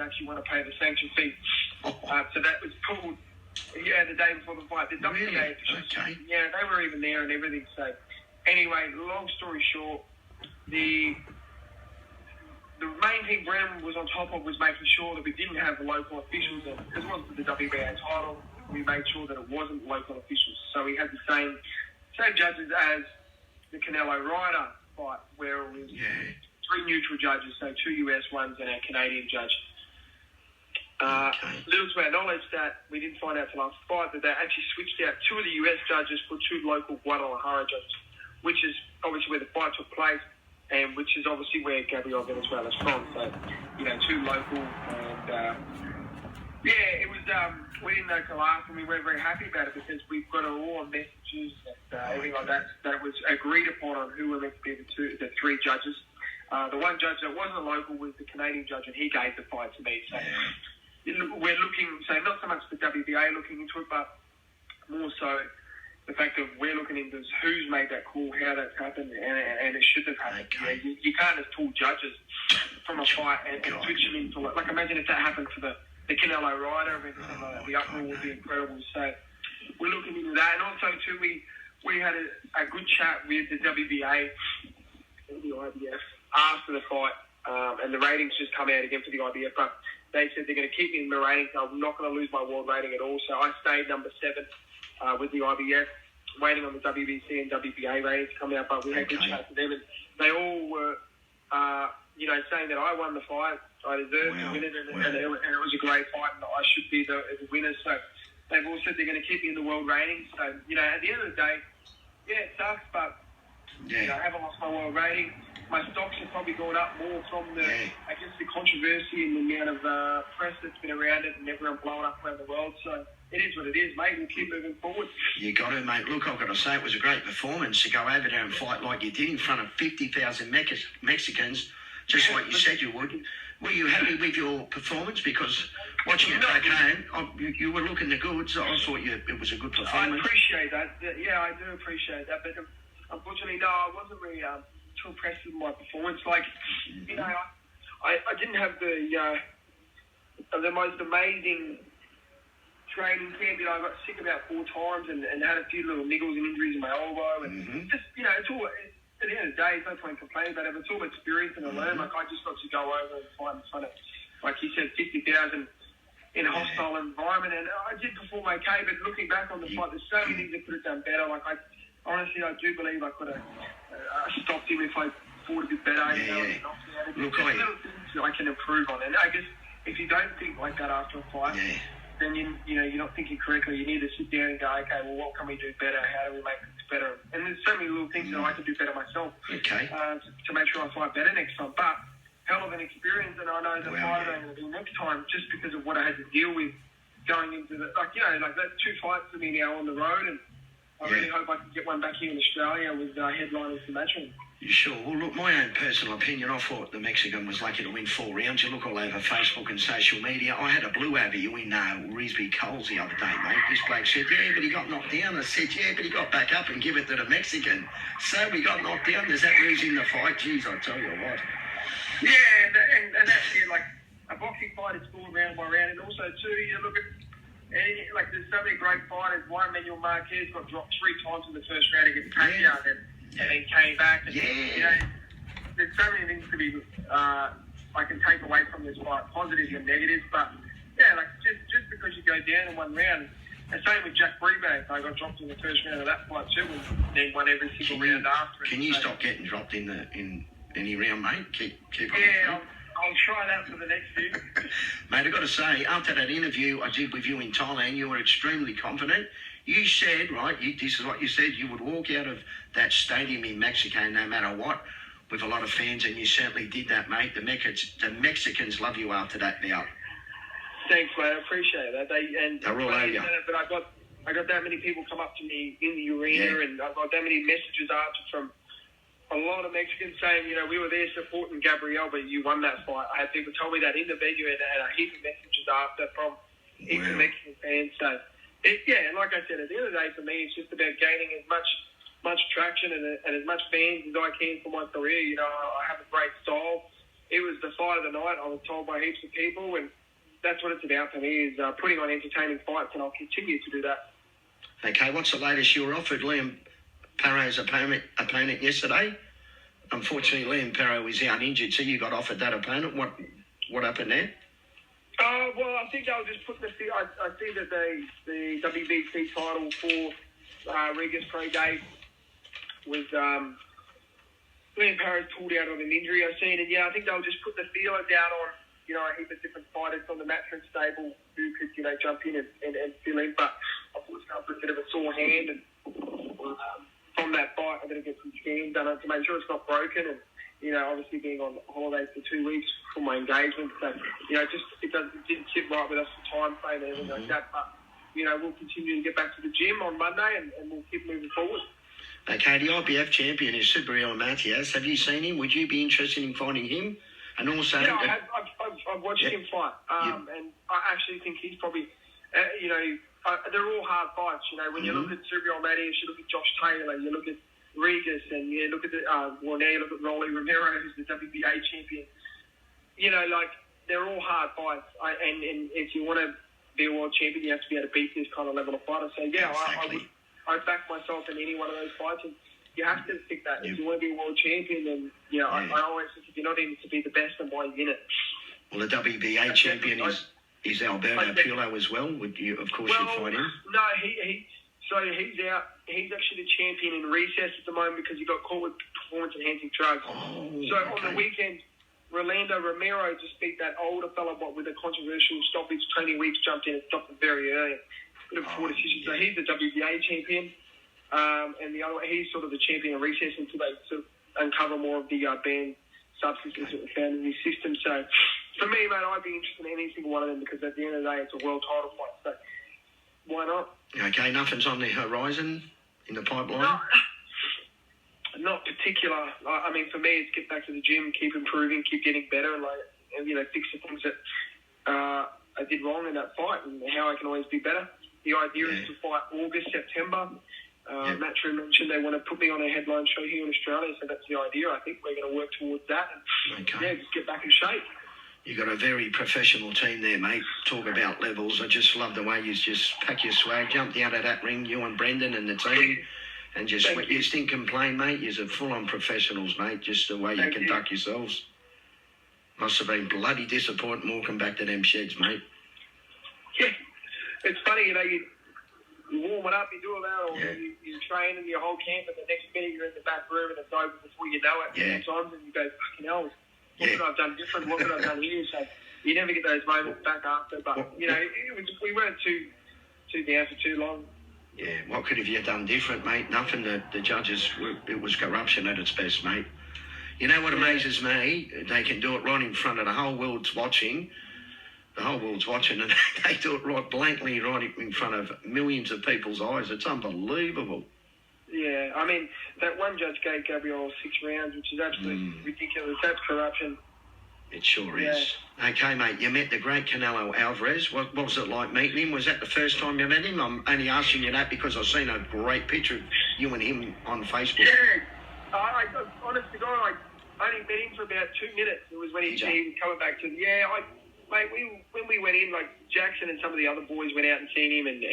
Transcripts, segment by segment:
actually want to pay the sanction fee. So that was pulled, the day before the fight. The WBA officials, they were even there and everything. So anyway, long story short, the main thing Brennan was on top of was making sure that we didn't have the local officials, and because it wasn't the WBA title, we made sure that it wasn't local officials. So we had the same judges as the Canelo Ryder fight, where it was 3 neutral judges, so 2 US ones and a Canadian judge. Little to our knowledge that we didn't find out till after the fight that they actually switched out 2 of the US judges for 2 local Guadalajara judges, which is obviously where the fight took place, and which is obviously where Gabriel Venezuela's from. So, 2 local, and it was. We didn't know till after, and we weren't very happy about it because we've got all on messages and everything like that. That it was agreed upon on who were meant to be the 3 judges. The one judge that wasn't local was the Canadian judge, and he gave the fight to me. So we're looking, not so much the WBA looking into it, but more so the fact that we're looking into who's made that call, how that's happened, and it should have happened. Okay. You can't just pull judges from a fight and switch them into it. Like, imagine if that happened for the Canelo Ryder event, the uproar would be incredible. So we're looking into that. And also, too, we had a good chat with the WBA and the IBF after the fight, and the ratings just come out again for the IBF, but they said they're going to keep me in the ratings. I'm not going to lose my world rating at all. So I stayed number 7 with the IBF, waiting on the WBC and WBA ratings to come out. But we had good chats with them, and they all were, saying that I won the fight. I deserved to win it, and it was a great fight, and I should be the winner. So they've all said they're going to keep me in the world rating. So, at the end of the day, it sucks, but I haven't lost my world rating. My stocks have probably gone up more from the controversy and the amount of press that's been around it and everyone blowing up around the world. So it is what it is, mate. We'll keep moving forward. You got to, mate. Look, I've got to say it was a great performance to go over there and fight like you did in front of 50,000 Mexicans, just like you said you would. Were you happy with your performance? Because watching it back home, you were looking the goods. I thought it was a good performance. I appreciate that. Yeah, I do appreciate that. But unfortunately, no, I wasn't really too impressed with my performance. Like, I didn't have the most amazing training camp. I got sick about 4 times and had a few little niggles and injuries in my elbow. And just, it's all... At the end of the day, there's no point complaining about it. It's all experience and I learn. Like, I just got to go over and fight in front of, like you said, 50,000 in a hostile environment. And I did perform okay, but looking back on the fight, there's so many things I could have done better. Like, I do believe I could have stopped him if I fought a bit better. Look, little things that I can improve on. And I guess if you don't think like that after a fight, then you're not thinking correctly. You need to sit down and go, okay, well, what can we do better? How do we make this better? And there's so many little things that I can do better myself to make sure I fight better next time. But hell of an experience, and I know the fight I'm going to do next time just because of what I had to deal with going into the like that's 2 fights for me now on the road, and I really hope I can get one back here in Australia with headliners to match them. You sure? Well, look, my own personal opinion, I thought the Mexican was lucky to win 4 rounds. You look all over Facebook and social media. I had a blue over you in Risby Coles the other day, mate. This bloke said, but he got knocked down. I said, but he got back up and give it to the Mexican. So we got knocked down. Does that losing the fight? Jeez, I tell you what. Yeah, and that's it. Like, a boxing fight is scored round by round. And also, too, you look at, like, there's so many great fighters. Juan Manuel Marquez got dropped 3 times in the first round against Pacquiao, and then came back. And, there's so many things to be I can take away from this fight, positives and negatives. But like just because you go down in 1 round, and same with Jack Brebank, I got dropped in the first round of that fight too, and then won every single round after. Can you stop getting dropped in any round, mate? Keep on. Yeah, I'll try that for the next few. Mate, I've got to say, after that interview I did with you in Thailand, you were extremely confident. You said, this is what you said, you would walk out of that stadium in Mexico no matter what, with a lot of fans, and you certainly did that, mate. The Mexicans love you after that bout. Thanks, mate. I appreciate that. They're all over you. But I got that many people come up to me in the arena, and I got that many messages after from a lot of Mexicans saying, we were there supporting Gabriel, but you won that fight. I had people tell me that in the venue, and a heap of messages after from even Mexican fans. So, and like I said, at the end of the day, for me, it's just about gaining as much traction and as much fans as I can for my career. I have a great style. it was the fight of the night. I was told by heaps of people, and that's what it's about for me, is putting on entertaining fights, and I'll continue to do that. Okay, what's the latest? You were offered Liam Parrow's opponent yesterday. Unfortunately, Liam Parrow was out injured, so you got offered that opponent. What happened there? Well, I think they'll just put I see that the WBC title for Regis Prograde was Liam Parrow's pulled out of an injury I've seen, and I think they'll just put the feelers out on a heap of different fighters from the Matchroom stable who could jump in and fill in. But unfortunately, I've got a bit of a sore hand, and from that fight, I'm going to get some scans done to make sure it's not broken, and obviously being on holidays for 2 weeks for my engagement, so it didn't sit right with us, the time frame and everything like that. But we'll continue to get back to the gym on Monday, and we'll keep moving forward. Okay, the IBF champion is Subriel Matias. Have you seen him? Would you be interested in fighting him? And also, I've watched him fight, and I actually think he's probably, they're all hard fights. When you look at Subriel Matias, you look at Josh Taylor, you look at Regis, and you look at now you look at Rolly Romero, who's the WBA champion. They're all hard fights, and if you want to be a world champion, you have to be able to beat this kind of level of fighter. So exactly. I back myself in any one of those fights, and you have to pick that. If you want to be a world champion, then I always think if you're not in it to be the best, then why are you in it? Well, the WBA champion is Alberto Pulo as well. Would you, of course, you'd fight him? No, he's out. He's actually the champion in recess at the moment because he got caught with performance-enhancing drugs. On the weekend, Rolando Romero just beat that older fella with a controversial stoppage. Tony Weeks jumped in and stopped him very early. Bit of a poor decision. So he's the WBA champion, and the other he's sort of the champion of recess until they sort of uncover more of the banned substances that were found in his system. So for me, mate, I'd be interested in any single one of them because at the end of the day, it's a world title fight. So why not? Okay, nothing's on the horizon in the pipeline? No, not particular. I mean, for me, it's get back to the gym, keep improving, keep getting better, and fix the things that I did wrong in that fight and how I can always be better. The idea is to fight August, September. Matchroom mentioned they want to put me on a headline show here in Australia, so that's the idea. I think we're going to work towards that and just get back in shape. You've got a very professional team there, mate. Talk about levels. I just love the way you just pack your swag, jumped out of that ring, you and Brendan and the team, and just you didn't complain, mate. You're full-on professionals, mate, just the way you conduct yourselves. Must have been bloody disappointing walking back to them sheds, mate. Yeah. It's funny, you warm it up, you do all that, or you train in your whole camp, and the next minute you're in the back room and it's over before you know it. Sometimes, and you go, fucking hell, what could I have done different? What could I have done here? So you never get those moments back after. But, we weren't too down for too long. Yeah, what could have you done different, mate? Nothing. The judges, it was corruption at its best, mate. You know what amazes me? They can do it right in front of the whole world's watching. The whole world's watching, and they do it right blankly, right in front of millions of people's eyes. It's unbelievable. Yeah, I mean, that one judge gave Gabriel 6 rounds, which is absolutely ridiculous. That's corruption. It sure is. Okay, mate, you met the great Canelo Alvarez. What was it like meeting him? Was that the first time you met him? I'm only asking you that because I've seen a great picture of you and him on Facebook. Yeah, honest to God, I only met him for about 2 minutes. It was when he was coming back to mate, when we went in, Jackson and some of the other boys went out and seen him, and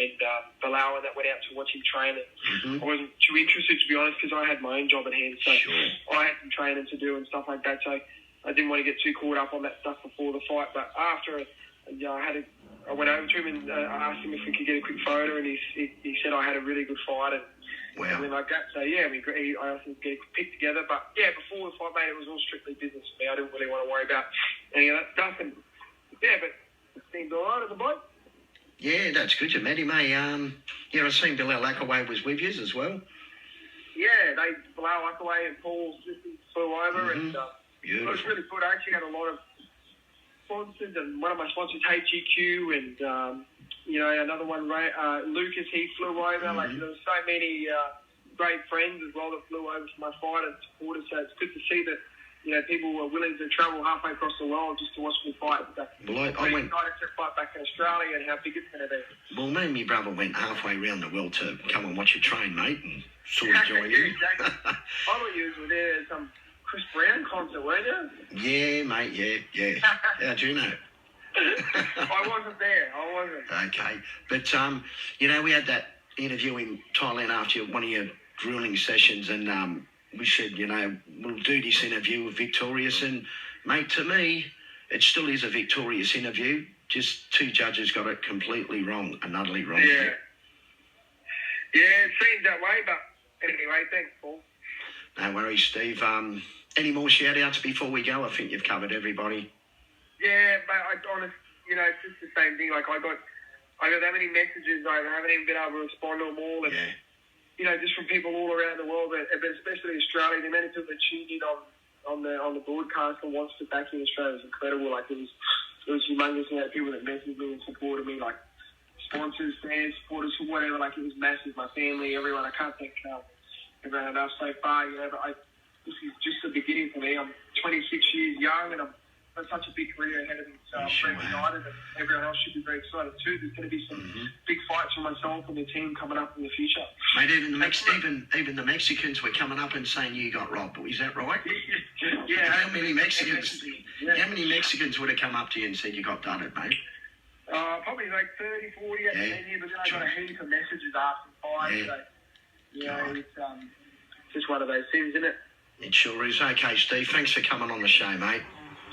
Bilal and that went out to watch him train. And I wasn't too interested, to be honest, because I had my own job at hand. So I had some training to do and stuff like that. So I didn't want to get too caught up on that stuff before the fight. But after, I went over to him and I asked him if we could get a quick photo, and he said I had a really good fight and everything like that. So I asked him to get a quick pic together. But before the fight, mate, it was all strictly business for me. I didn't really want to worry about any of that stuff. And but it seemed all right at the bike. Yeah, that's good. You met him, eh? I seen Bilal Akaway was with you as well. Yeah, Bilal Akaway and Paul flew over, and it was really good. I actually had a lot of sponsors, and one of my sponsors, HGQ, and another one, Lucas, he flew over. There was so many great friends as well that flew over for my fight and supporters. So it's good to see that people were willing to travel halfway across the world just to watch me fight. Well, I went excited to fight back in Australia and how big it's going to be. Well, me and my brother went halfway around the world to come and watch you train, mate, and sort of join you. Exactly. I thought you were there some Chris Brown concert, weren't you? Yeah, mate, yeah. How'd you know? I wasn't there. I wasn't. Okay. But, we had that interview in Thailand after one of your grueling sessions, and we said, we'll do this interview with Victorious. And, mate, to me, it still is a victorious interview. Just two judges got it completely wrong and utterly wrong. Yeah. Yeah, it seems that way, but anyway, thanks, Paul. No worries, Steve. Any more shout-outs before we go? I think you've covered everybody. Yeah, but it's just the same thing. Like, I got that many messages, I haven't even been able to respond to them all. And, just from people all around the world, but especially Australia, the amount of people that tuned in on the broadcast and watched it back in Australia was incredible. Like, it was humongous. You know, people that messaged me and supported me, like sponsors, fans, supporters, whatever. Like, it was massive. My family, everyone. I can't thank everyone enough so far. But this is just the beginning for me. I'm 26 years young, and I've got such a big career ahead of me. So I'm very excited, and everyone else should be very excited too. There's going to be some big fights for myself and the team coming up in the future. Mate, even the Mexicans were coming up and saying you got robbed. Is that right? Yeah. How many Mexicans would have come up to you and said you got done it, mate? Probably like 30, 40 at the venue, but then I got a heap of messages asking fights. So, it's just one of those things, isn't it? It sure is. Okay, Steve, thanks for coming on the show, mate.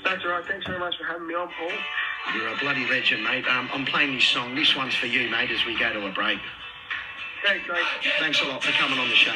That's all right. Thanks very much for having me on, Paul. You're a bloody legend, mate. I'm playing this song. This one's for you, mate, as we go to a break. Thanks, mate. Thanks a lot for coming on the show.